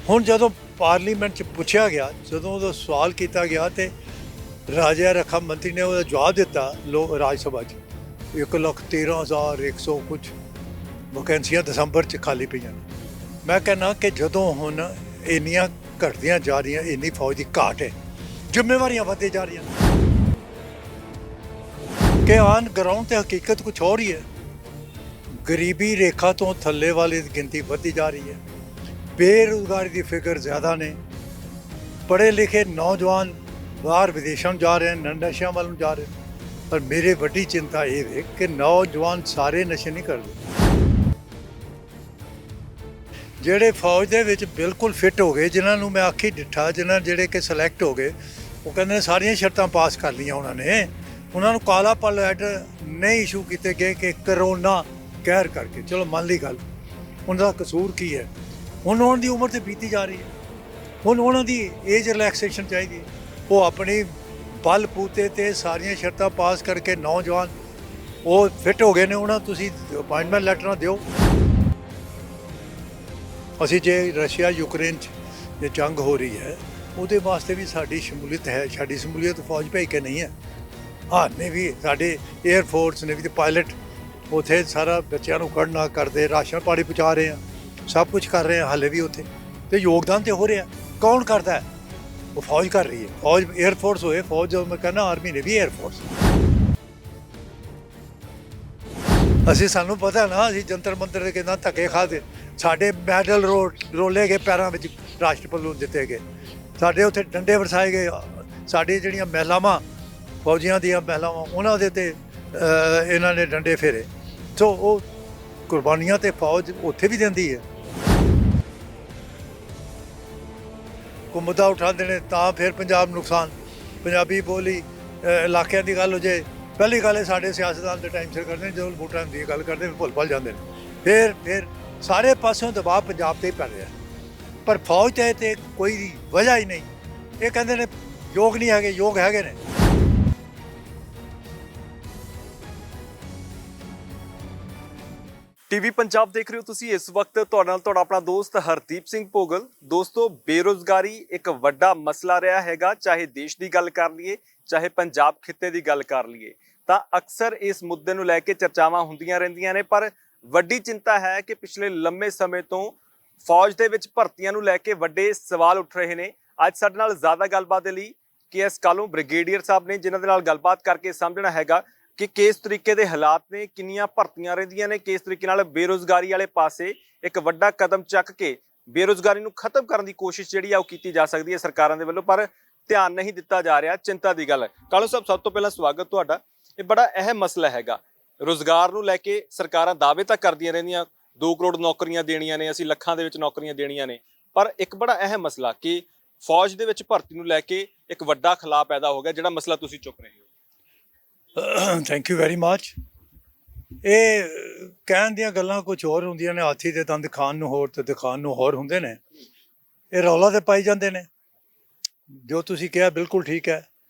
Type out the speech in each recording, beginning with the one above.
ਹੁਣ ਜਦੋਂ ਪਾਰਲੀਮੈਂਟ 'ਚ ਪੁੱਛਿਆ ਗਿਆ, ਜਦੋਂ ਉਹਦਾ ਸਵਾਲ ਕੀਤਾ ਗਿਆ ਤੇ ਰਾਜਾ ਰੱਖਿਆ ਮੰਤਰੀ ਨੇ ਉਹਦਾ ਜਵਾਬ ਦਿੱਤਾ ਰਾਜ ਸਭਾ 'ਚ 1,13,100 ਕੁਝ ਵੈਕੈਂਸੀਆਂ ਦਸੰਬਰ 'ਚ ਖਾਲੀ ਪਈਆਂ ਨੇ। ਮੈਂ ਕਹਿੰਦਾ ਕਿ ਜਦੋਂ ਹੁਣ ਇੰਨੀਆਂ ਘਟਦੀਆਂ ਜਾ ਰਹੀਆਂ, ਇੰਨੀ ਫੌਜ ਦੀ ਘਾਟ ਹੈ, ਜ਼ਿੰਮੇਵਾਰੀਆਂ ਵੱਧਦੀਆਂ ਜਾ ਰਹੀਆਂ ਕਿ ਆਨ ਗਰਾਊਂਡ ਤੇ ਹਕੀਕਤ ਕੁਝ ਹੋਰ ਹੀ ਹੈ। ਗਰੀਬੀ ਰੇਖਾ ਤੋਂ ਥੱਲੇ ਵਾਲੀ ਦੀ ਗਿਣਤੀ ਵੱਧਦੀ ਜਾ ਰਹੀ ਹੈ, ਬੇਰੁਜ਼ਗਾਰੀ ਦੀ ਫਿਗਰ ਜ਼ਿਆਦਾ ਨੇ, ਪੜ੍ਹੇ ਲਿਖੇ ਨੌਜਵਾਨ ਬਾਹਰ ਵਿਦੇਸ਼ਾਂ ਨੂੰ ਜਾ ਰਹੇ ਨੇ, ਨਸ਼ਿਆਂ ਵੱਲ ਨੂੰ ਜਾ ਰਹੇ ਨੇ। ਪਰ ਮੇਰੇ ਵੱਡੀ ਚਿੰਤਾ ਇਹ ਹੈ ਕਿ ਨੌਜਵਾਨ ਸਾਰੇ ਨਸ਼ੇ ਨਹੀਂ ਕਰਦੇ। ਜਿਹੜੇ ਫੌਜ ਦੇ ਵਿੱਚ ਬਿਲਕੁਲ ਫਿੱਟ ਹੋ ਗਏ, ਜਿਨ੍ਹਾਂ ਨੂੰ ਮੈਂ ਆਖੀ ਡਿੱਠਾ, ਜਿਹੜੇ ਕਿ ਸਿਲੈਕਟ ਹੋ ਗਏ, ਉਹ ਕਹਿੰਦੇ ਨੇ ਸਾਰੀਆਂ ਸ਼ਰਤਾਂ ਪਾਸ ਕਰ ਲਈਆਂ ਉਹਨਾਂ ਨੂੰ ਕਾਲਾ ਪਲ ਲੈਟਰ ਨਹੀਂ ਇਸ਼ੂ ਕੀਤੇ ਗਏ ਕਿ ਕਰੋਨਾ ਕਹਿਰ ਕਰਕੇ। ਚਲੋ ਮੰਨ ਲਈ ਗੱਲ, ਉਹਨਾਂ ਦਾ ਕਸੂਰ ਕੀ ਹੈ? ਹੁਣ ਉਹਨਾਂ ਦੀ ਉਮਰ ਤੇ ਬੀਤੀ ਜਾ ਰਹੀ ਹੈ, ਹੁਣ ਉਹਨਾਂ ਦੀ ਏਜ ਰਿਲੈਕਸੇਸ਼ਨ ਚਾਹੀਦੀ ਹੈ। ਉਹ ਆਪਣੀ ਬਲ ਬੂਤੇ ਤੇ ਸਾਰੀਆਂ ਸ਼ਰਤਾਂ ਪਾਸ ਕਰਕੇ ਨੌਜਵਾਨ ਉਹ ਫਿੱਟ ਹੋ ਗਏ ਨੇ, ਉਹਨਾਂ ਤੁਸੀਂ ਅਪਾਇੰਟਮੈਂਟ ਲੈਟਰ ਨਾ ਦਿਓ। ਅਸੀਂ ਜੇ ਰਸ਼ੀਆ ਯੂਕਰੇਨ 'ਚ ਜੇ ਜੰਗ ਹੋ ਰਹੀ ਹੈ, ਉਹਦੇ ਵਾਸਤੇ ਵੀ ਸਾਡੀ ਸ਼ਮੂਲੀਅਤ ਹੈ। ਸਾਡੀ ਸ਼ਮੂਲੀਅਤ ਫੌਜ ਭੇਜ ਕੇ ਨਹੀਂ ਹੈ। ਨੇ ਵੀ ਸਾਡੇ ਏਅਰ ਫੋਰਸ ਨੇ ਵੀ ਤੇ ਪਾਇਲਟ ਉੱਥੇ ਸਾਰਾ ਬੱਚਿਆਂ ਨੂੰ ਕੱਢਣਾ ਕਰਦੇ, ਰਾਸ਼ਨ ਪਾਣੀ ਪਹੁੰਚਾ ਰਹੇ ਆ, ਸਭ ਕੁਝ ਕਰ ਰਹੇ ਆ ਹਾਲੇ ਵੀ ਉੱਥੇ, ਤੇ ਯੋਗਦਾਨ ਤੇ ਹੋ ਰਿਹਾ। ਕੌਣ ਕਰਦਾ ਹੈ? ਉਹ ਫੌਜ ਕਰ ਰਹੀ ਹੈ। ਫੌਜ ਏਅਰ ਫੋਰਸ ਹੋਏ, ਫੌਜ ਜਦੋਂ ਮੈਂ ਕਹਿੰਦਾ ਆਰਮੀ ਨੇ ਵੀ ਏਅਰ ਫੋਰਸ। ਸਾਨੂੰ ਪਤਾ ਨਾ, ਅਸੀਂ ਜੰਤਰ ਮੰਤਰ ਦੇ ਕਿੰਨਾ ਧੱਕੇ ਖਾਦੇ, ਸਾਡੇ ਮੈਡਲ ਰੋਲੇ ਗਏ ਪੈਰਾਂ ਵਿੱਚ, ਰਾਸ਼ਟਰਪਤੀ ਨੂੰ ਦਿੱਤੇ ਗਏ, ਸਾਡੇ ਉੱਥੇ ਡੰਡੇ ਵਰਸਾਏ ਗਏ, ਸਾਡੀ ਜਿਹੜੀਆਂ ਮਹਿਲਾਵਾਂ ਫੌਜੀਆਂ ਦੀਆਂ ਮਹਿਲਾਵਾਂ ਉਹਨਾਂ ਦੇ ਤੇ ਇਹਨਾਂ ਨੇ ਡੰਡੇ ਫੇਰੇ। ਸੋ ਉਹ ਕੁਰਬਾਨੀਆਂ ਤੇ ਫੌਜ ਉੱਥੇ ਵੀ ਦਿੰਦੀ ਹੈ। ਕੋਈ ਮੁੱਦਾ ਉਠਾਉਂਦੇ ਨੇ ਤਾਂ ਫਿਰ ਪੰਜਾਬ ਨੁਕਸਾਨ, ਪੰਜਾਬੀ ਬੋਲੀ ਇਲਾਕਿਆਂ ਦੀ ਗੱਲ ਹੋ ਜਾਏ, ਪਹਿਲੀ ਗੱਲ ਹੈ ਸਾਡੇ ਸਿਆਸਤਦਾਨ ਦੇ ਟਾਈਮ ਸਿਰ ਕਰਦੇ ਨੇ, ਜਦੋਂ ਵੋਟਾਂ ਦੀ ਗੱਲ ਕਰਦੇ ਭੁੱਲ ਜਾਂਦੇ ਨੇ। ਫਿਰ ਸਾਰੇ ਪਾਸਿਓਂ ਦਬਾਅ ਪੰਜਾਬ 'ਤੇ ਹੀ ਪੈ ਰਿਹਾ, ਪਰ ਫੌਜ ਤੇ ਕੋਈ ਵਜ੍ਹਾ ਹੀ ਨਹੀਂ। ਇਹ ਕਹਿੰਦੇ ਨੇ ਯੋਗ ਨਹੀਂ ਹੈਗੇ, ਯੋਗ ਹੈਗੇ ਨੇ। ਟੀਵੀ ਪੰਜਾਬ ਦੇਖ ਰਹੇ ਹੋ ਤੁਸੀਂ। ਇਸ ਵਕਤ ਤੁਹਾਡੇ ਨਾਲ ਤੁਹਾਡਾ ਆਪਣਾ ਦੋਸਤ ਹਰਦੀਪ ਸਿੰਘ ਭੋਗਲ। ਦੋਸਤੋ, ਬੇਰੁਜ਼ਗਾਰੀ ਇੱਕ ਵੱਡਾ ਮਸਲਾ ਰਿਹਾ ਹੈਗਾ, ਚਾਹੇ ਦੇਸ਼ ਦੀ ਗੱਲ ਕਰ ਲਈਏ, ਚਾਹੇ ਪੰਜਾਬ ਖਿੱਤੇ ਦੀ ਗੱਲ ਕਰ ਲਈਏ, ਤਾਂ ਅਕਸਰ ਇਸ ਮੁੱਦੇ ਨੂੰ ਲੈ ਕੇ ਚਰਚਾਵਾਂ ਹੁੰਦੀਆਂ ਰਹਿੰਦੀਆਂ ਨੇ। ਪਰ ਵੱਡੀ ਚਿੰਤਾ ਹੈ ਕਿ ਪਿਛਲੇ ਲੰਮੇ ਸਮੇਂ ਤੋਂ ਫੌਜ ਦੇ ਵਿੱਚ ਭਰਤੀਆਂ ਨੂੰ ਲੈ ਕੇ ਵੱਡੇ ਸਵਾਲ ਉੱਠ ਰਹੇ ਨੇ। ਅੱਜ ਸਾਡੇ ਨਾਲ ਜ਼ਿਆਦਾ ਗੱਲਬਾਤ ਦੇ ਲਈ KS ਕਾਹਲੋਂ ਬ੍ਰਿਗੇਡੀਅਰ ਸਾਹਿਬ ਨੇ, ਜਿਨ੍ਹਾਂ ਦੇ ਨਾਲ ਗੱਲਬਾਤ ਕਰਕੇ ਸਮਝਣਾ ਹੈਗਾ ਕਿ ਕਿਸ ਤਰੀਕੇ ਦੇ ਹਾਲਾਤ ਨੇ, ਕਿੰਨੀਆਂ ਭਰਤੀਆਂ ਰਹਿੰਦੀਆਂ ਨੇ, ਕਿਸ ਤਰੀਕੇ ਨਾਲ ਬੇਰੁਜ਼ਗਾਰੀ ਵਾਲੇ ਪਾਸੇ ਇੱਕ ਵੱਡਾ ਕਦਮ ਚੱਕ ਕੇ ਬੇਰੁਜ਼ਗਾਰੀ ਨੂੰ ਖਤਮ ਕਰਨ ਦੀ ਕੋਸ਼ਿਸ਼ ਜਿਹੜੀ ਆ ਉਹ ਕੀਤੀ ਜਾ ਸਕਦੀ ਹੈ ਸਰਕਾਰਾਂ ਦੇ ਵੱਲੋਂ, ਪਰ ਧਿਆਨ ਨਹੀਂ ਦਿੱਤਾ ਜਾ ਰਿਹਾ। ਚਿੰਤਾ ਦੀ ਗੱਲ ਹੈ। ਕਾਹਲੋਂ ਸਾਹਿਬ, ਸਭ ਤੋਂ ਪਹਿਲਾਂ ਸਵਾਗਤ ਤੁਹਾਡਾ। ਇਹ ਬੜਾ ਅਹਿਮ ਮਸਲਾ ਹੈਗਾ, ਰੁਜ਼ਗਾਰ ਨੂੰ ਲੈ ਕੇ ਸਰਕਾਰਾਂ ਦਾਅਵੇ ਤਾਂ ਕਰਦੀਆਂ ਰਹਿੰਦੀਆਂ, 2 ਕਰੋੜ ਨੌਕਰੀਆਂ ਦੇਣੀਆਂ ਨੇ, ਅਸੀਂ ਲੱਖਾਂ ਦੇ ਵਿੱਚ ਨੌਕਰੀਆਂ ਦੇਣੀਆਂ ਨੇ, ਪਰ ਇੱਕ ਬੜਾ ਅਹਿਮ ਮਸਲਾ ਕਿ ਫੌਜ ਦੇ ਵਿੱਚ ਭਰਤੀ ਨੂੰ ਲੈ ਕੇ ਇੱਕ ਵੱਡਾ ਖਲਾਅ ਪੈਦਾ ਹੋ ਗਿਆ, ਜਿਹੜਾ ਮਸਲਾ ਤੁਸੀਂ ਚੁੱਕ ਰਹੇ ਹੋ। Thank you very much. ਇਹ ਕਹਿਣ ਦੀਆਂ ਗੱਲਾਂ ਕੁਝ ਹੋਰ ਹੁੰਦੀਆਂ ਨੇ, ਹਾਥੀ ਦੇ ਦੰਦ ਖਾਣ ਨੂੰ ਹੋਰ ਤੇ ਦਿਖਾਉਣ ਨੂੰ ਹੋਰ ਹੁੰਦੇ ਨੇ। ਇਹ ਰੌਲਾ ਤੇ ਪਾਈ ਜਾਂਦੇ ਨੇ। ਜੋ ਤੁਸੀਂ ਕਿਹਾ ਬਿਲਕੁਲ ਠੀਕ ਹੈ,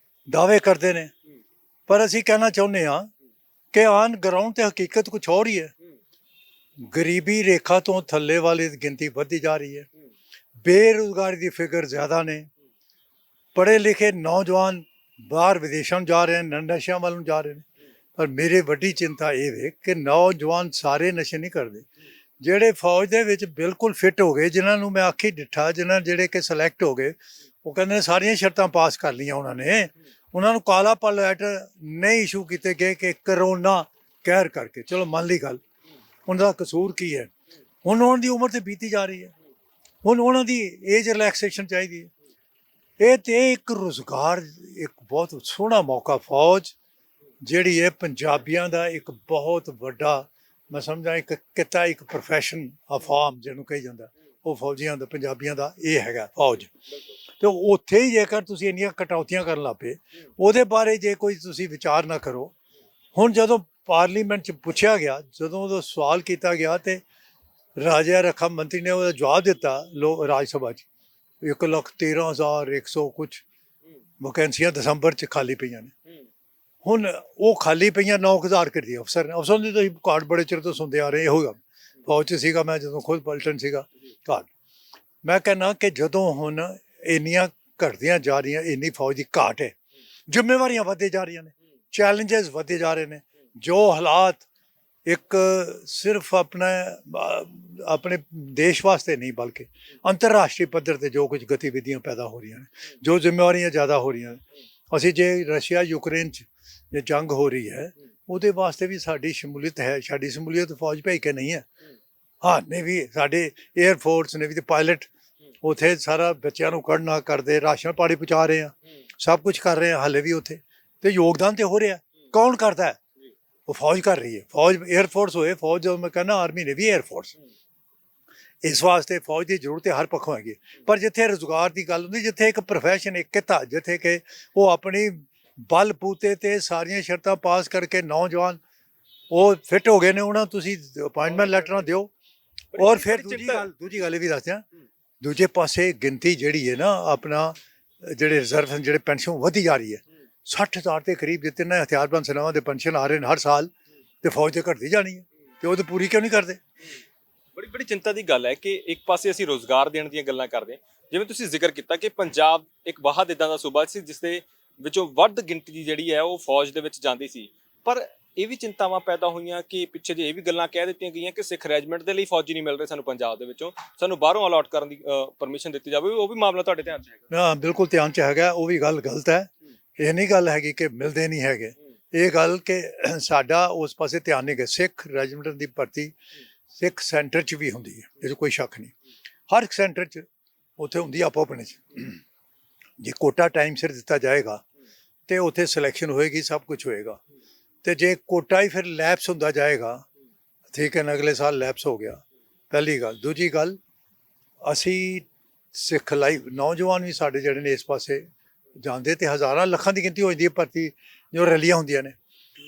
ਦਾਅਵੇ ਕਰਦੇ ਨੇ, ਪਰ ਅਸੀਂ ਕਹਿਣਾ ਚਾਹੁੰਦੇ ਹਾਂ ਕਿ ਆਨ ਗਰਾਊਂਡ ਤੇ ਹਕੀਕਤ ਕੁਝ ਹੋਰ ਹੀ ਹੈ। ਗਰੀਬੀ ਰੇਖਾ ਤੋਂ ਥੱਲੇ ਵਾਲੀ ਦੀ ਗਿਣਤੀ ਵੱਧਦੀ ਜਾ ਰਹੀ ਹੈ, ਬੇਰੁਜ਼ਗਾਰੀ ਦੀ ਫਿਗਰ ਜ਼ਿਆਦਾ ਨੇ, ਪੜ੍ਹੇ ਲਿਖੇ ਨੌਜਵਾਨ ਬਾਹਰ ਵਿਦੇਸ਼ਾਂ ਨੂੰ ਜਾ ਰਹੇ ਨੇ, ਨਸ਼ਿਆਂ ਵੱਲ ਨੂੰ ਜਾ ਰਹੇ ਨੇ। ਪਰ ਮੇਰੇ ਵੱਡੀ ਚਿੰਤਾ ਇਹ ਹੈ ਕਿ ਨੌਜਵਾਨ ਸਾਰੇ ਨਸ਼ੇ ਨਹੀਂ ਕਰਦੇ। ਜਿਹੜੇ ਫੌਜ ਦੇ ਵਿੱਚ ਬਿਲਕੁਲ ਫਿੱਟ ਹੋ ਗਏ, ਜਿਨ੍ਹਾਂ ਨੂੰ ਮੈਂ ਆਖੀ ਡਿੱਠਾ, ਜਿਹੜੇ ਕਿ ਸਿਲੈਕਟ ਹੋ ਗਏ, ਉਹ ਕਹਿੰਦੇ ਨੇ ਸਾਰੀਆਂ ਸ਼ਰਤਾਂ ਪਾਸ ਕਰ ਲਈਆਂ ਉਹਨਾਂ ਨੂੰ ਕਾਲਾ ਪਲ ਲੈਟਰ ਨਹੀਂ ਇਸ਼ੂ ਕੀਤੇ ਗਏ ਕਿ ਕਰੋਨਾ ਕਹਿਰ ਕਰਕੇ। ਚਲੋ ਮੰਨ ਲਈ ਗੱਲ, ਉਹਨਾਂ ਦਾ ਕਸੂਰ ਕੀ ਹੈ? ਹੁਣ ਉਹਨਾਂ ਦੀ ਉਮਰ ਤੇ ਬੀਤੀ ਜਾ ਰਹੀ ਹੈ, ਹੁਣ ਉਹਨਾਂ ਦੀ ਏਜ ਰਿਲੈਕਸੇਸ਼ਨ ਚਾਹੀਦੀ ਹੈ। ਇਹ ਤੇ ਇੱਕ ਰੁਜ਼ਗਾਰ, ਇੱਕ ਬਹੁਤ ਸੋਹਣਾ ਮੌਕਾ, ਫੌਜ ਜਿਹੜੀ ਹੈ ਪੰਜਾਬੀਆਂ ਦਾ ਇੱਕ ਬਹੁਤ ਵੱਡਾ, ਮੈਂ ਸਮਝਾਂ ਇੱਕ ਕਿੱਤਾ, ਇੱਕ ਪ੍ਰੋਫੈਸ਼ਨ ਆਫ ਆਰਮ ਜਿਹਨੂੰ ਕਹੀ ਜਾਂਦਾ, ਉਹ ਫੌਜੀਆਂ ਦਾ, ਪੰਜਾਬੀਆਂ ਦਾ ਇਹ ਹੈਗਾ ਫੌਜ। ਤੇ ਉੱਥੇ ਹੀ ਜੇਕਰ ਤੁਸੀਂ ਇੰਨੀਆਂ ਕਟੌਤੀਆਂ ਕਰਨ ਲੱਗ ਪਏ, ਉਹਦੇ ਬਾਰੇ ਜੇ ਕੋਈ ਤੁਸੀਂ ਵਿਚਾਰ ਨਾ ਕਰੋ। ਹੁਣ ਜਦੋਂ ਪਾਰਲੀਮੈਂਟ 'ਚ ਪੁੱਛਿਆ ਗਿਆ, ਜਦੋਂ ਉਹਦਾ ਸਵਾਲ ਕੀਤਾ ਗਿਆ ਤੇ ਰਾਜਾ ਰੱਖਿਆ ਮੰਤਰੀ ਨੇ ਉਹਦਾ ਜਵਾਬ ਦਿੱਤਾ ਰਾਜ ਸਭਾ 'ਚ 1,13,100 ਕੁਝ ਵੈਕੈਂਸੀਆਂ ਦਸੰਬਰ 'ਚ ਖਾਲੀ ਪਈਆਂ ਨੇ। ਹੁਣ ਉਹ ਖਾਲੀ ਪਈਆਂ 9,000 ਕਰ ਦੀ ਅਫਸਰ ਦੀ ਤੁਸੀਂ ਘਾਟ ਬੜੇ ਚਿਰ ਤੋਂ ਸੁਣਦੇ ਆ ਰਹੇ। ਇਹੋ ਫੌਜ 'ਚ ਸੀਗਾ ਮੈਂ, ਜਦੋਂ ਖੁਦ ਪਲਟਨ ਸੀਗਾ, ਘਾਟ ਮੈਂ ਕਹਿੰਦਾ ਕਿ ਜਦੋਂ ਹੁਣ ਇੰਨੀਆਂ ਘਟਦੀਆਂ ਜਾ ਰਹੀਆਂ, ਇੰਨੀ ਫੌਜ ਦੀ ਘਾਟ ਹੈ, ਜ਼ਿੰਮੇਵਾਰੀਆਂ ਵੱਧਦੇ ਜਾ ਰਹੀਆਂ ਨੇ, ਚੈਲੰਜਸ ਵੱਧਦੇ ਜਾ ਰਹੇ ਨੇ, ਜੋ ਹਾਲਾਤ ਇੱਕ ਸਿਰਫ ਆਪਣੇ ਦੇਸ਼ ਵਾਸਤੇ ਨਹੀਂ ਬਲਕਿ ਅੰਤਰਰਾਸ਼ਟਰੀ ਪੱਧਰ ਤੇ ਜੋ ਕੁਝ ਗਤੀਵਿਧੀਆਂ ਪੈਦਾ ਹੋ ਰਹੀਆਂ ਨੇ, ਜੋ ਜ਼ਿੰਮੇਵਾਰੀਆਂ ਜ਼ਿਆਦਾ ਹੋ ਰਹੀਆਂ ਨੇ। ਅਸੀਂ ਜੇ ਰਸ਼ੀਆ ਯੂਕਰੇਨ 'ਚ ਜੇ ਜੰਗ ਹੋ ਰਹੀ ਹੈ ਉਹਦੇ ਵਾਸਤੇ ਵੀ ਸਾਡੀ ਸ਼ਮੂਲੀਅਤ ਹੈ, ਸਾਡੀ ਸ਼ਮੂਲੀਅਤ ਫੌਜ ਭੇਜ ਕੇ ਨਹੀਂ ਹੈ। ਹਾਂ, ਨੇਵੀ, ਸਾਡੇ 에ਅਰ ਫੋਰਸ, ਨੇਵੀ ਦੇ ਪਾਇਲਟ ਉੱਥੇ ਸਾਰਾ ਬੱਚਿਆਂ ਨੂੰ ਕੱਢਣਾ ਕਰਦੇ, ਰਾਸ਼ਨ ਪਾਣੀ ਪਹੁੰਚਾ ਰਹੇ ਆ, ਸਭ ਕੁਝ ਕਰ ਰਹੇ ਆ ਹਾਲੇ ਵੀ ਉੱਥੇ, ਤੇ ਯੋਗਦਾਨ ਤੇ ਹੋ ਰਿਹਾ। ਕੌਣ ਕਰਦਾ ਹੈ? ਉਹ ਫੌਜ ਕਰ ਰਹੀ ਹੈ। ਫੌਜ 에ਅਰ ਫੋਰਸ ਹੋਏ, ਫੌਜ ਜਦੋਂ ਮੈਂ ਕਹਿੰਦਾ ਆਰਮੀ ਨੇ ਵੀ 에ਅਰ ਫੋਰਸ, ਇਸ ਵਾਸਤੇ ਫੌਜ ਦੀ ਜ਼ਰੂਰਤ ਹਰ ਪੱਖੋਂ ਹੈਗੀ। ਪਰ ਜਿੱਥੇ ਰੁਜ਼ਗਾਰ ਦੀ ਗੱਲ ਹੁੰਦੀ, ਜਿੱਥੇ ਇੱਕ ਪ੍ਰੋਫੈਸ਼ਨ, ਇੱਕ ਕਿੱਤਾ, ਜਿੱਥੇ ਕਿ ਉਹ ਆਪਣੀ ਬਲ ਬੂਤੇ ਤੇ ਸਾਰੀਆਂ ਸ਼ਰਤਾਂ ਪਾਸ ਕਰਕੇ ਨੌਜਵਾਨ ਉਹ ਫਿੱਟ ਹੋ ਗਏ ਨੇ, ਉਹਨਾਂ ਤੁਸੀਂ ਅਪਾਇੰਟਮੈਂਟ ਲੈਟਰਾਂ ਦਿਓ। ਔਰ ਫਿਰ ਦੂਜੀ ਗੱਲ ਇਹ ਵੀ ਦੱਸਦਿਆਂ, ਦੂਜੇ ਪਾਸੇ ਗਿਣਤੀ ਜਿਹੜੀ ਹੈ ਨਾ, ਆਪਣਾ ਜਿਹੜੇ ਰਿਜ਼ਰਵ, ਜਿਹੜੇ ਪੈਨਸ਼ਨ ਵਧੀ ਜਾ ਰਹੀ ਹੈ, 60,000 ਦੇ ਕਰੀਬ ਜਿੱਤੇ ਨਾ ਹਥਿਆਰਬੰਦ ਸੈਨਾਵਾਂ ਦੇ ਪੈਨਸ਼ਨ ਆ ਰਹੇ ਨੇ ਹਰ ਸਾਲ, ਤੇ ਫੌਜ ਤੇ ਘਟਦੀ ਜਾਣੀ ਹੈ, ਤੇ ਉਹ ਤੇ ਪੂਰੀ ਕਿਉਂ ਨਹੀਂ ਕਰਦੇ? ਬੜੀ ਚਿੰਤਾ ਦੀ ਗੱਲ ਹੈ ਕਿ ਇੱਕ ਪਾਸੇ ਅਸੀਂ ਰੋਜ਼ਗਾਰ ਦੇਣ ਦੀਆਂ ਗੱਲਾਂ ਕਰਦੇ ਹਾਂ, ਜਿਵੇਂ ਤੁਸੀਂ ਜ਼ਿਕਰ ਕੀਤਾ ਕਿ ਪੰਜਾਬ ਇੱਕ ਵਾਹਦ ਇਦਾਂ ਦਾ ਸੂਬਾ ਸੀ ਜਿਸ ਦੇ ਵਿੱਚੋਂ ਵੱਧ ਗਿਣਤੀ ਦੀ ਜਿਹੜੀ ਹੈ ਉਹ ਫੌਜ ਦੇ ਵਿੱਚ ਜਾਂਦੀ ਸੀ। ਪਰ ਇਹ ਵੀ ਚਿੰਤਾਵਾਂ ਪੈਦਾ ਹੋਈਆਂ ਕਿ ਪਿੱਛੇ ਜੇ ਇਹ ਵੀ ਗੱਲਾਂ ਕਹਿ ਦਿੱਤੀਆਂ ਗਈਆਂ ਕਿ ਸਿੱਖ ਰੈਜੀਮੈਂਟ ਦੇ ਲਈ ਫੌਜੀ ਨਹੀਂ ਮਿਲ ਰਹੇ ਸਾਨੂੰ ਪੰਜਾਬ ਦੇ ਵਿੱਚੋਂ, ਸਾਨੂੰ ਬਾਹਰੋਂ ਅਲਾਟ ਕਰਨ ਦੀ ਪਰਮਿਸ਼ਨ ਦਿੱਤੀ ਜਾਵੇ, ਉਹ ਵੀ ਮਾਮਲਾ ਤੁਹਾਡੇ ਧਿਆਨ 'ਚ ਹੈਗਾ? ਹਾਂ, ਬਿਲਕੁਲ ਧਿਆਨ 'ਚ ਹੈਗਾ। ਉਹ ਵੀ ਗੱਲ ਗਲਤ ਹੈ। ਇਹ ਨਹੀਂ ਗੱਲ ਹੈਗੀ ਕਿ ਮਿਲਦੇ ਨਹੀਂ ਹੈਗੇ, ਇਹ ਗੱਲ ਕਿ ਸਾਡਾ ਉਸ ਪਾਸੇ ਧਿਆਨ ਨਹੀਂ ਗਿਆ। ਸਿੱਖ ਰੈਜੀਮੈਂਟ ਦੀ ਭਰਤੀ ਸਿੱਖ ਸੈਂਟਰ 'ਚ ਵੀ ਹੁੰਦੀ ਹੈ, ਇਹ 'ਚ ਕੋਈ ਸ਼ੱਕ ਨਹੀਂ। ਹਰ ਇੱਕ ਸੈਂਟਰ 'ਚ ਉੱਥੇ ਹੁੰਦੀ ਆਪੋ ਆਪਣੇ 'ਚ। ਜੇ ਕੋਟਾ ਟਾਈਮ ਸਿਰ ਦਿੱਤਾ ਜਾਏਗਾ ਤੇ ਉੱਥੇ ਸਿਲੈਕਸ਼ਨ ਹੋਏਗੀ, ਸਭ ਕੁਝ ਹੋਏਗਾ। ਤੇ ਜੇ ਕੋਟਾ ਹੀ ਫਿਰ ਲੈਪਸ ਹੁੰਦਾ ਜਾਏਗਾ, ਠੀਕ ਹੈ ਨਾ, ਅਗਲੇ ਸਾਲ ਲੈਪਸ ਹੋ ਗਿਆ, ਪਹਿਲੀ ਗੱਲ। ਦੂਜੀ ਗੱਲ, ਅਸੀਂ ਸਿਖਲਾਈ ਨੌਜਵਾਨ ਵੀ ਸਾਡੇ ਜਿਹੜੇ ਨੇ ਇਸ ਪਾਸੇ ਜਾਂਦੇ, ਤੇ ਹਜ਼ਾਰਾਂ ਲੱਖਾਂ ਦੀ ਗਿਣਤੀ ਹੋ ਜਾਂਦੀ ਹੈ ਭਰਤੀ ਜੋ ਰੈਲੀਆਂ ਹੁੰਦੀਆਂ ਨੇ,